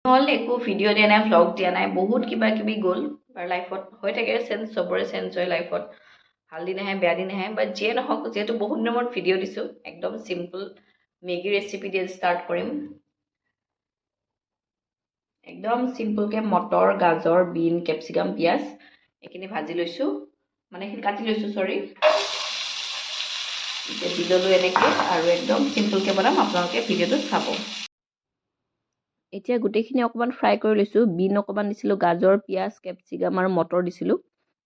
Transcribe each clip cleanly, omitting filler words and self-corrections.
হল একো ভিডিঅ' দিয়া নাই ভ্লগ দিয়া নাই বহুত কিবা কিবি গ'ল আৰু লাইফত হৈ থাকে চেঞ্জ চবৰে চেঞ্জ হয় লাইফত ভাল দিন আহে বেয়া দিন আহে বাট যিয়ে নহওক যিহেতু বহুত দিনৰ মূৰত ভিডিঅ' দিছোঁ একদম চিম্পল মেগী ৰেচিপি দিয়ে ষ্টাৰ্ট কৰিম একদম চিম্পলকৈ মটৰ গাজৰ বিন কেপচিকাম পিঁয়াজ এইখিনি ভাজি লৈছোঁ মানে এইখিনি কাটি লৈছোঁ চৰি এতিয়া দি ল'লোঁ এনেকৈ আৰু একদম চিম্পলকৈ বনাম আপোনালোকে ভিডিঅ'টো চাব এতিয়া গোটেইখিনি অকণমান ফ্ৰাই কৰি লৈছোঁ বিন অকণমান দিছিলোঁ গাজৰ পিঁয়াজ কেপচিকাম আৰু মটৰ দিছিলোঁ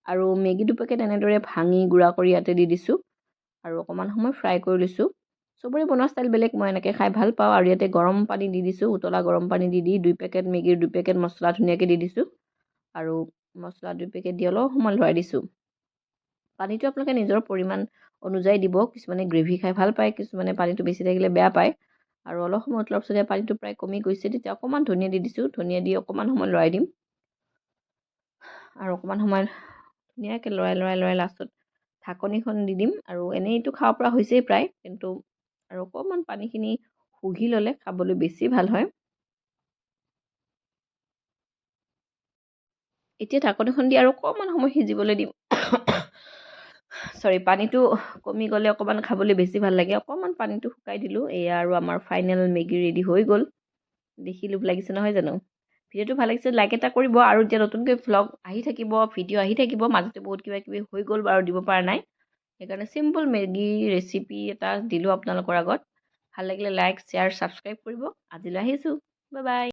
আৰু মেগী দুপেকেট এনেদৰে ভাঙি গুড়া কৰি ইয়াতে দি দিছোঁ আৰু অকণমান সময় ফ্ৰাই কৰি লৈছোঁ চবৰে বনোৱা ষ্টাইল বেলেগ মই এনেকৈ খাই ভাল পাওঁ আৰু ইয়াতে গৰম পানী দি দিছোঁ উতলা গৰম পানী দি 2 পেকেট মেগীৰ 2 পেকেট মছলা ধুনীয়াকৈ দি দিছোঁ আৰু মছলা 2 পেকেট দি অলপ সময় লৰাই দিছোঁ পানীটো আপোনালোকে নিজৰ পৰিমাণ অনুযায়ী দিব কিছুমানে গ্ৰেভি খাই ভাল পায় কিছুমানে পানীটো বেছি থাকিলে বেয়া পায় আৰু অলপ সময় উতলাৰ পিছত পানীটো প্ৰায় কমি গৈছে তেতিয়া অকণমান ধনিয়া দি দিছোঁ ধনিয়া দি অকণমান সময় লৰাই দিম আৰু অকণমান সময় ধুনীয়াকৈ লৰাই লাষ্টত ঢাকনিখন দি দিম আৰু এনেইটো খাব পৰা হৈছেই প্ৰায় কিন্তু আৰু অকণমান পানীখিনি শুহি ল'লে খাবলৈ বেছি ভাল হয় এতিয়া ঢাকনিখন দি আৰু অকণমান সময় সিজিবলৈ দিম চৰি পানীটো কমি গ'লে অকণমান খাবলৈ বেছি ভাল লাগে অকণমান পানীটো শুকাই দিলোঁ এয়া আৰু আমাৰ ফাইনেল মেগী ৰেডি হৈ গ'ল দেখি লোভ লাগিছে নহয় জানো ভিডিঅ'টো ভাল লাগিছে লাইক এটা কৰিব আৰু এতিয়া নতুনকৈ ভ্লগ আহি থাকিব ভিডিঅ' আহি থাকিব মাজতে বহুত কিবা কিবি হৈ গ'ল বাৰু দিব পৰা নাই সেইকাৰণে চিম্পল মেগী ৰেচিপি এটা দিলোঁ আপোনালোকৰ আগত ভাল লাগিলে লাইক শ্বেয়াৰ ছাবস্ক্ৰাইব কৰিব আজিলৈ আহিছোঁ বাই বাই